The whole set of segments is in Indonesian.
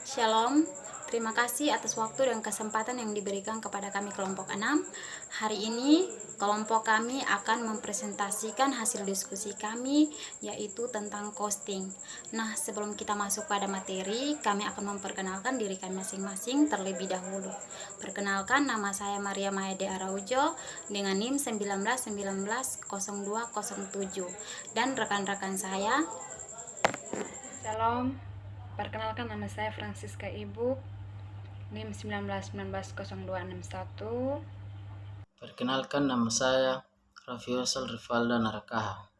Shalom, terima kasih atas waktu dan kesempatan yang diberikan kepada kami kelompok 6. Hari ini kelompok kami akan mempresentasikan hasil diskusi kami, yaitu tentang costing. Nah, sebelum kita masuk pada materi, kami akan memperkenalkan diri kami masing-masing terlebih dahulu. Perkenalkan, nama saya Maria Mahede Araujo dengan NIM 19190207 dan rekan-rekan saya. Shalom, perkenalkan nama saya Francisca Ibu, NIM 19190261. Perkenalkan, nama saya Rafiosal Rivalda Narakaha,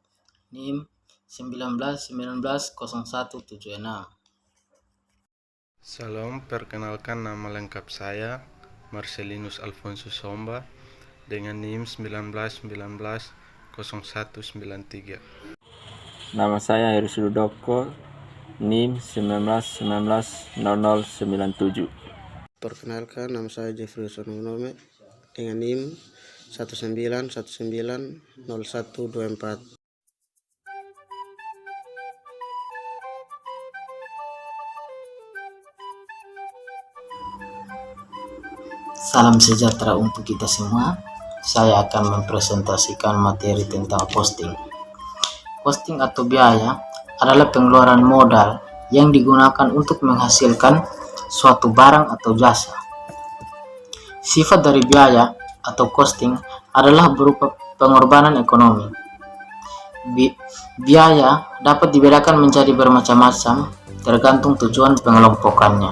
NIM 19190176. Salam, perkenalkan nama lengkap saya Marcelinus Alfonso Somba dengan NIM 19190193. Nama saya Heru Sudoko, NIM 19190097. Perkenalkan, nama saya Jeffrey Sononome dengan NIM 19190124. Salam sejahtera untuk kita semua. Saya akan mempresentasikan materi tentang costing. Costing atau biaya adalah pengeluaran modal yang digunakan untuk menghasilkan suatu barang atau jasa. Sifat dari biaya atau costing adalah berupa pengorbanan ekonomi. Biaya dapat dibedakan menjadi bermacam-macam tergantung tujuan pengelompokannya.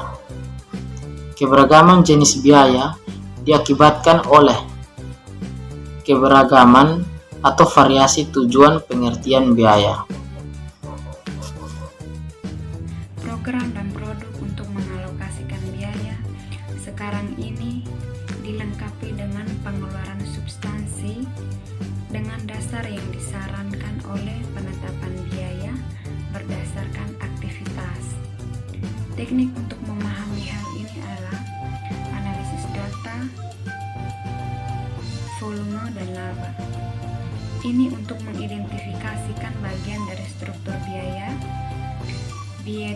Keberagaman jenis biaya diakibatkan oleh keberagaman atau variasi tujuan pengertian biaya. Program dan produk untuk mengalokasikan biaya sekarang ini dilengkapi dengan pengeluaran substansi dengan dasar yang disarankan oleh penetapan biaya berdasarkan aktivitas. Teknik untuk memahami hal ini adalah analisis data, volume, dan laba. Ini untuk mengidentifikasikan bagian dari struktur biaya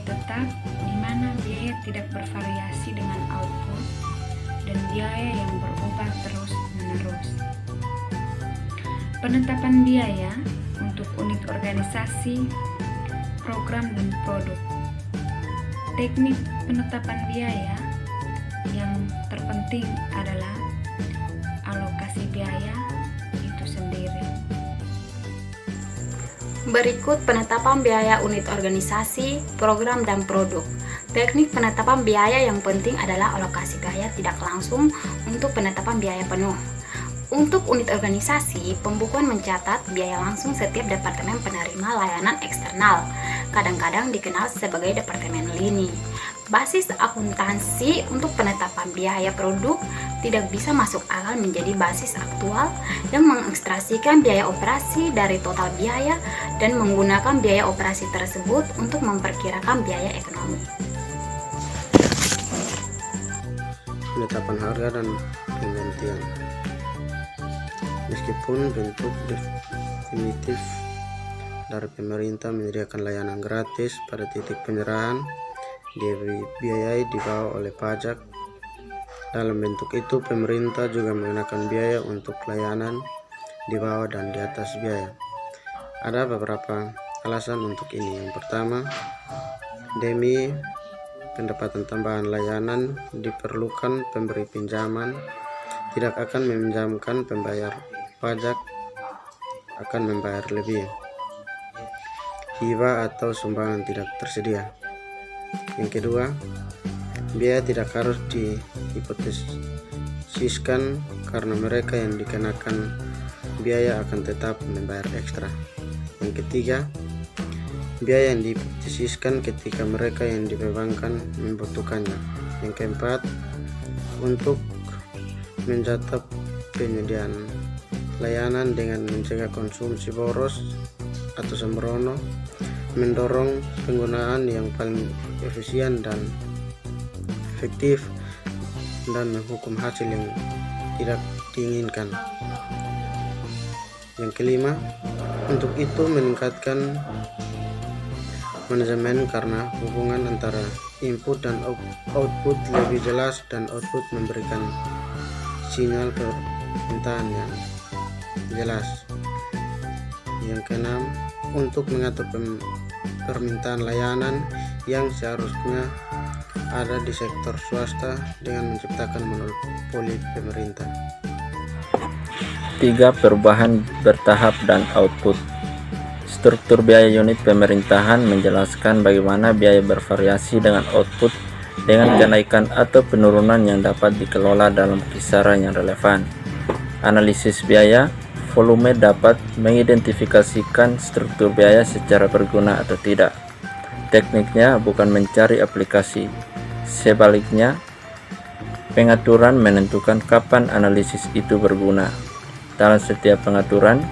tetap, di mana biaya tidak bervariasi dengan output, dan biaya yang berubah terus-menerus. Penetapan biaya untuk unit organisasi, program, dan produk. Teknik penetapan biaya yang terpenting adalah alokasi biaya itu sendiri. Berikut penetapan biaya unit organisasi, program, dan produk. Teknik penetapan biaya yang penting adalah alokasi biaya tidak langsung untuk penetapan biaya penuh. Untuk unit organisasi, pembukuan mencatat biaya langsung setiap departemen penerima layanan eksternal, kadang-kadang dikenal sebagai departemen lini. Basis akuntansi untuk penetapan biaya produk tidak bisa masuk akal menjadi basis aktual yang mengekstrasikan biaya operasi dari total biaya dan menggunakan biaya operasi tersebut untuk memperkirakan biaya ekonomi. Penetapan harga dan penggantian. Meskipun bentuk definitif dari pemerintah menyediakan layanan gratis pada titik penyerahan, dibiayai di bawah oleh pajak. Dalam bentuk itu, pemerintah juga mengenakan biaya untuk layanan di bawah dan di atas biaya. Ada beberapa alasan untuk ini. Yang pertama, demi pendapatan tambahan layanan diperlukan pemberi pinjaman tidak akan meminjamkan pembayar pajak akan membayar lebih. Hibah atau sumbangan tidak tersedia. Yang kedua, biaya tidak harus dihipotesiskan karena mereka yang dikenakan biaya akan tetap membayar ekstra. Yang ketiga, biaya yang dihipotesiskan ketika mereka yang dibebankan membutuhkannya. Yang keempat, untuk mencatat penyediaan layanan dengan mencegah konsumsi boros atau sembrono, mendorong penggunaan yang paling efisien dan efektif, dan menghukum hasil yang tidak diinginkan. Yang kelima, untuk itu meningkatkan manajemen karena hubungan antara input dan output lebih jelas dan output memberikan sinyal permintaan yang jelas. Yang keenam, untuk mengatur permintaan layanan yang seharusnya ada di sektor swasta dengan menciptakan monopoli pemerintah. 3. Perubahan bertahap dan output. Struktur biaya unit pemerintahan menjelaskan bagaimana biaya bervariasi dengan output dengan kenaikan atau penurunan yang dapat dikelola dalam kisaran yang relevan. Analisis biaya volume dapat mengidentifikasikan struktur biaya secara berguna atau tidak. Tekniknya bukan mencari aplikasi. Sebaliknya, pengaturan menentukan kapan analisis itu berguna. Dalam setiap pengaturan,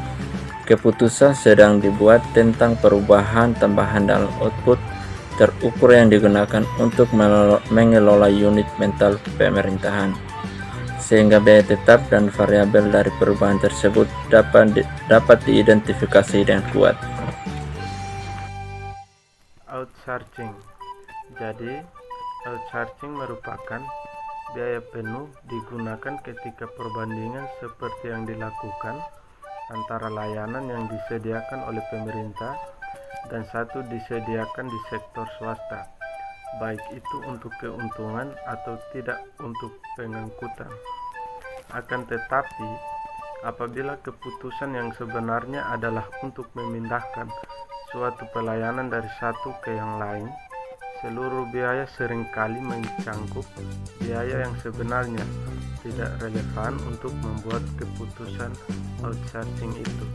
keputusan sedang dibuat tentang perubahan tambahan dalam output terukur yang digunakan untuk mengelola unit mental pemerintahan, sehingga biaya tetap dan variabel dari perubahan tersebut dapat diidentifikasi dengan kuat. Outcharging. Jadi, outcharging merupakan biaya penuh digunakan ketika perbandingan seperti yang dilakukan antara layanan yang disediakan oleh pemerintah dan satu disediakan di sektor swasta, baik itu untuk keuntungan atau tidak untuk pengangkutan. Akan tetapi, apabila keputusan yang sebenarnya adalah untuk memindahkan suatu pelayanan dari satu ke yang lain, seluruh biaya seringkali mencangkup biaya yang sebenarnya tidak relevan untuk membuat keputusan outsourcing itu.